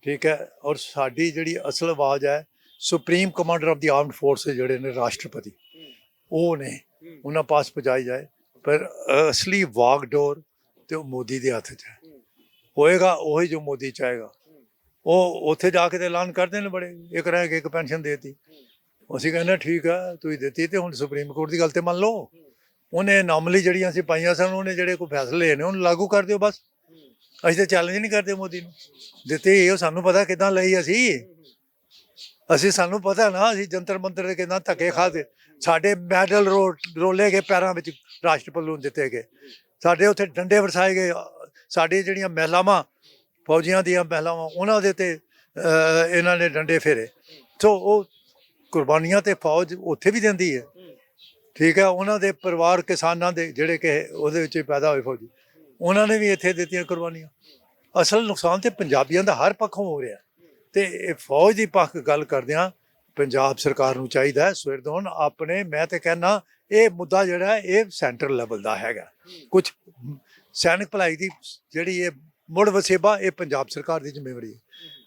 ਠੀਕ ਹੈ, ਔਰ ਸਾਡੀ ਜਿਹੜੀ ਅਸਲ ਆਵਾਜ਼ ਹੈ supreme commander of the armed forces ਜਿਹੜੇ ਨੇ ਰਾਸ਼ਟਰਪਤੀ, ਉਹ ਨੇ, ਉਹਨਾਂ ਪਾਸ ਪਹੁੰਚਾਈ ਜਾਏ। ਪਰ ਅਸਲੀ ਵਾਗਡੋਰ ਤੇ ਉਹ ਮੋਦੀ ਦੇ ਹੱਥ 'ਚ ਹੈ, ਹੋਏਗਾ ਉਹੀ ਜੋ ਮੋਦੀ ਚਾਹੇਗਾ। ਉਹ ਉੱਥੇ ਜਾ ਕੇ ਤੇ ਐਲਾਨ ਕਰਦੇ ਨੇ ਬੜੇ, ਇੱਕ ਰਹਿ ਕੇ ਇੱਕ ਪੈਨਸ਼ਨ ਦੇਤੀ, ਅਸੀਂ ਕਹਿੰਦੇ ਠੀਕ ਹੈ ਤੁਸੀਂ ਦਿੱਤੀ, ਤੇ ਹੁਣ ਸੁਪਰੀਮ ਕੋਰਟ ਦੀ ਗੱਲ ਤੇ ਮੰਨ ਲਓ। ਉਹਨੇ ਨਾਮਲੀ ਜਿਹੜੀਆਂ ਅਸੀਂ ਪਾਈਆਂ ਸਨ, ਉਹਨੇ ਜਿਹੜੇ ਕੋਈ ਫੈਸਲੇ ਲਏ ਨੇ ਉਹਨੂੰ ਲਾਗੂ ਕਰ ਦਿਓ ਬਸ। ਅਸੀਂ ਤਾਂ ਚੈਲੰਜ ਨਹੀਂ ਕਰਦੇ ਮੋਦੀ ਨੂੰ, ਦਿੱਤੀ ਇਹ ਸਾਨੂੰ ਪਤਾ ਕਿੱਦਾਂ ਲਈ ਅਸੀਂ ਸਾਨੂੰ ਪਤਾ ਨਾ, ਅਸੀਂ ਜੰਤਰ ਮੰਤਰ ਦੇ ਕਿੱਦਾਂ ਧੱਕੇ ਖਾਦੇ, ਸਾਡੇ ਮੈਡਲ ਰੋਲੇ ਗਏ ਪੈਰਾਂ ਵਿੱਚ, ਰਾਸ਼ਟਰਪਤੀ ਨੂੰ ਦਿੱਤੇ ਗਏ, ਸਾਡੇ ਉੱਥੇ ਡੰਡੇ ਵਰਸਾਏ ਗਏ, ਸਾਡੀ ਜਿਹੜੀਆਂ ਮਹਿਲਾਵਾਂ ਫੌਜੀਆਂ ਦੀਆਂ ਮਹਿਲਾਵਾਂ ਉਹਨਾਂ ਦੇ ਤੇ ਇਹਨਾਂ ਨੇ ਡੰਡੇ ਫੇਰੇ। ਸੋ ਉਹ ਕੁਰਬਾਨੀਆਂ ਤੇ ਫੌਜ ਉੱਥੇ ਵੀ ਦਿੰਦੀ ਹੈ, ਠੀਕ ਹੈ, ਉਹਨਾਂ ਦੇ ਪਰਿਵਾਰ ਕਿਸਾਨਾਂ ਦੇ ਜਿਹੜੇ ਕਿ ਉਹਦੇ ਵਿੱਚ ਪੈਦਾ ਹੋਏ ਫੌਜੀ, ਉਹਨਾਂ ਨੇ ਵੀ ਇੱਥੇ ਦਿੱਤੀਆਂ ਕੁਰਬਾਨੀਆਂ। ਅਸਲ ਨੁਕਸਾਨ ਤੇ ਪੰਜਾਬੀਆਂ ਦਾ ਹਰ ਪੱਖੋਂ ਹੋ ਰਿਹਾ, ਤੇ ਇਹ ਫੌਜ ਦੀ ਪੱਖ ਗੱਲ ਕਰਦਿਆਂ ਪੰਜਾਬ ਸਰਕਾਰ ਨੂੰ ਚਾਹੀਦਾ ਸੁਰਦੌਨ ਆਪਣੇ, ਮੈਂ ਤੇ ਕਹਿੰਦਾ ਇਹ ਮੁੱਦਾ ਜਿਹੜਾ ਹੈ ਇਹ ਸੈਂਟਰਲ ਲੈਵਲ ਦਾ ਹੈਗਾ। ਕੁਝ ਸੈਨਿਕ ਭਲਾਈ ਦੀ ਜਿਹੜੀ ਇਹ ਮੁੜ ਵਸੇਬਾ ਇਹ ਪੰਜਾਬ ਸਰਕਾਰ ਦੀ ਜ਼ਿੰਮੇਵਾਰੀ ਹੈ,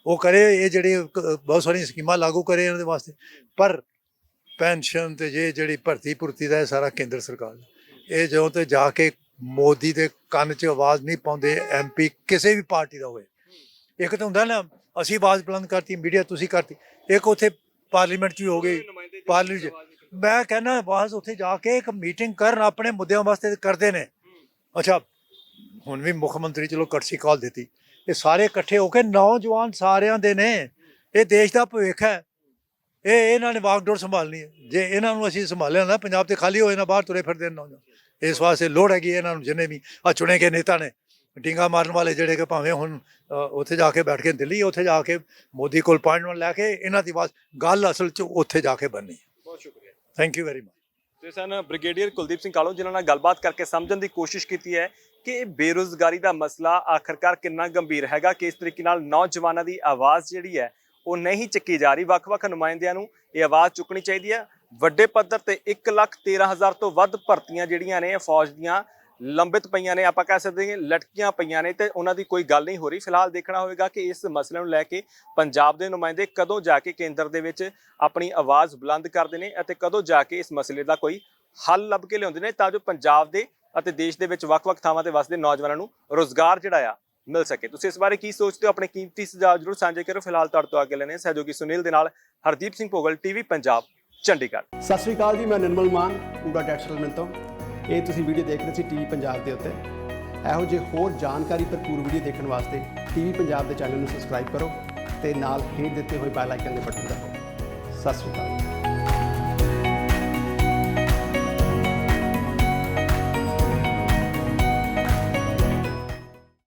ਉਹ ਕਰੇ, ਇਹ ਜਿਹੜੇ ਬਹੁਤ ਸਾਰੀਆਂ ਸਕੀਮਾਂ ਲਾਗੂ ਕਰੇ ਇਹਨਾਂ ਦੇ ਵਾਸਤੇ। ਪਰ ਪੈਨਸ਼ਨ ਤੇ ਜਿਹੜੀ ਭਰਤੀ ਦਾ ਇਹ ਸਾਰਾ ਕੇਂਦਰ ਸਰਕਾਰ, ਇਹ ਜਦੋਂ ਤੇ ਜਾ ਕੇ ਮੋਦੀ ਦੇ ਕੰਨ 'ਚ ਆਵਾਜ਼ ਨਹੀਂ ਪਾਉਂਦੇ MP ਕਿਸੇ ਵੀ ਪਾਰਟੀ ਦਾ ਹੋਵੇ। ਇੱਕ ਤਾਂ ਹੁੰਦਾ ਨਾ ਅਸੀਂ ਆਵਾਜ਼ ਬੁਲੰਦ ਕਰਤੀ, ਮੀਡੀਆ ਤੁਸੀਂ ਕਰਤੀ, ਇੱਕ ਉੱਥੇ ਪਾਰਲੀਮੈਂਟ 'ਚ ਵੀ ਹੋ ਗਈ, ਪਾਰਲੀਮੈਂਟ 'ਚ ਮੈਂ ਕਹਿੰਦਾ ਆਵਾਜ਼ ਉੱਥੇ ਜਾ ਕੇ ਇੱਕ ਮੀਟਿੰਗ ਕਰਨ, ਆਪਣੇ ਮੁੱਦਿਆਂ ਵਾਸਤੇ ਕਰਦੇ ਨੇ। ਅੱਛਾ, ਹੁਣ ਵੀ ਮੁੱਖ ਮੰਤਰੀ ਚਲੋ ਕਟਸੀ ਕਾਲ ਦਿੱਤੀ, ਇਹ ਸਾਰੇ ਇਕੱਠੇ ਹੋ ਕੇ, ਨੌਜਵਾਨ ਸਾਰਿਆਂ ਦੇ ਨੇ, ਇਹ ਦੇਸ਼ ਦਾ ਭਵਿੱਖ ਹੈ, ਇਹਨਾਂ ਨੇ ਵਾਗਡੋਰ ਸੰਭਾਲਣੀ ਹੈ। ਜੇ ਇਹਨਾਂ ਨੂੰ ਅਸੀਂ ਸੰਭਾਲਿਆ ਨਾ, ਪੰਜਾਬ ਤੇ ਖਾਲੀ ਹੋਏ ਨਾ, ਬਾਹਰ ਤੁਰੇ ਫਿਰਦੇ ਨੇ ਨੌਜਵਾਨ। ਇਸ ਵਾਸਤੇ ਲੋੜ ਹੈਗੀ ਇਹਨਾਂ ਨੂੰ, ਜਿੰਨੇ ਵੀ ਆ ਚੁਣੇ ਗਏ ਨੇਤਾ ਨੇ, ਡਿੰਗਾ ਮਾਰਨ ਵਾਲੇ ਜਿਹੜੇ ਕਿ ਭਾਵੇਂ ਹੁਣ ਉੱਥੇ ਜਾ ਕੇ ਬੈਠ ਕੇ ਦਿੱਲੀ, ਉੱਥੇ ਜਾ ਕੇ ਮੋਦੀ ਕੋਲ ਅਪਾਇੰਟਮੈਂਟ ਲੈ ਕੇ ਇਹਨਾਂ ਦੀ ਆਵਾਜ਼ ਗੱਲ ਅਸਲ 'ਚ ਉੱਥੇ ਜਾ ਕੇ ਬਣਨੀ। ਬਹੁਤ ਸ਼ੁਕਰੀਆ, ਥੈਂਕ ਯੂ ਵੈਰੀ ਮਚ। ਤੇ ਸਨ ਬ੍ਰਿਗੇਡੀਅਰ ਕੁਲਦੀਪ ਸਿੰਘ ਕਾਲੂ, ਜਿਨ੍ਹਾਂ ਨਾਲ ਗੱਲਬਾਤ ਕਰਕੇ ਸਮਝਣ ਦੀ ਕੋਸ਼ਿਸ਼ ਕੀਤੀ ਹੈ ਕਿ ਇਹ ਬੇਰੁਜ਼ਗਾਰੀ ਦਾ ਮਸਲਾ ਆਖਰਕਾਰ ਕਿੰਨਾ ਗੰਭੀਰ ਹੈਗਾ, ਕਿ ਇਸ ਤਰੀਕੇ ਨਾਲ ਨੌਜਵਾਨਾਂ ਦੀ ਆਵਾਜ਼ ਜਿਹੜੀ ਹੈ ਉਹ ਨਹੀਂ ਚੱਕੀ ਜਾ ਰਹੀ। ਵੱਖ-ਵੱਖ ਨੁਮਾਇੰਦਿਆਂ ਨੂੰ ਇਹ ਆਵਾਜ਼ ਚੁੱਕਣੀ ਚਾਹੀਦੀ ਹੈ। ਵੱਡੇ ਪੱਧਰ ਤੇ 1,13,000 ਤੋਂ ਵੱਧ ਭਰਤੀਆਂ ਜਿਹੜੀਆਂ ਨੇ ਫੌਜ ਦੀਆਂ ਲੰਬਿਤ ਪਈਆਂ ਨੇ, ਆਪਾਂ ਕਹਿ ਸਕਦੇ ਹਾਂ ਲਟਕੀਆਂ ਪਈਆਂ ਨੇ, ਤੇ ਉਹਨਾਂ ਦੀ ਕੋਈ ਗੱਲ ਨਹੀਂ ਹੋ ਰਹੀ। ਫਿਲਹਾਲ ਦੇਖਣਾ ਹੋਵੇਗਾ ਕਿ ਇਸ ਮਸਲੇ ਨੂੰ ਲੈ ਕੇ ਪੰਜਾਬ ਦੇ ਨੁਮਾਇੰਦੇ ਕਦੋਂ ਜਾ ਕੇ ਕੇਂਦਰ ਦੇ ਵਿੱਚ ਆਪਣੀ ਆਵਾਜ਼ ਬੁਲੰਦ ਕਰਦੇ ਨੇ ਅਤੇ ਕਦੋਂ ਜਾ ਕੇ ਇਸ ਮਸਲੇ ਦਾ ਕੋਈ ਹੱਲ ਲੱਭ ਕੇ ਲਿਆਉਂਦੇ ਨੇ, ਤਾਂ ਜੋ ਪੰਜਾਬ ਦੇ ਅਤੇ ਦੇਸ਼ ਦੇ ਵਿੱਚ ਵੱਖ-ਵੱਖ ਥਾਵਾਂ ਤੇ ਵਸਦੇ ਨੌਜਵਾਨਾਂ ਨੂੰ ਰੋਜ਼ਗਾਰ ਜਿਹੜਾ ਆ ਮਿਲ ਸਕੇ। ਤੁਸੀਂ ਇਸ ਬਾਰੇ ਕੀ ਸੋਚਦੇ ਹੋ? ਆਪਣੇ ਕੀਮਤੀ ਸੁਝਾਅ ਜ਼ਰੂਰ ਸਾਂਝੇ ਕਰੋ। ਫਿਲਹਾਲ ਤੁਹਾਡੇ ਤੋਂ ਅੱਗੇ ਲੈਣੇ ਸਹਿਯੋਗੀ ਸੁਨੀਲ ਦੇ ਨਾਲ ਹਰਦੀਪ ਸਿੰਘ ਭੋਗਲ, TV ਪੰਜਾਬ, ਚੰਡੀਗੜ੍ਹ। ਸਤਿ ਸ਼੍ਰੀ ਅਕਾਲ ਜੀ, ਮੈਂ ਨਿਰਮਲ ਮਾਨ, ਪੂਰਾ ਟੈਕਸ ਸੈਟਲਮੈਂਟ ਤੋਂ। ਇਹ ਤੁਸੀਂ ਵੀਡੀਓ ਦੇਖ ਰਹੇ ਸੀ TV ਪੰਜਾਬ ਦੇ ਉੱਤੇ। ਇਹੋ ਜਿਹੇ ਹੋਰ ਜਾਣਕਾਰੀ ਭਰਪੂਰ ਵੀਡੀਓ ਦੇਖਣ ਵਾਸਤੇ TV ਪੰਜਾਬ ਦੇ ਚੈਨਲ ਨੂੰ ਸਬਸਕ੍ਰਾਈਬ ਕਰੋ ਤੇ ਨਾਲ ਹੇਠ ਦਿੱਤੇ ਹੋਏ ਬੈਲ ਆਈਕਨ ਦੇ ਬਟਨ ਦਬਾਓ। ਸਤਿ ਸ਼੍ਰੀ ਅਕਾਲ।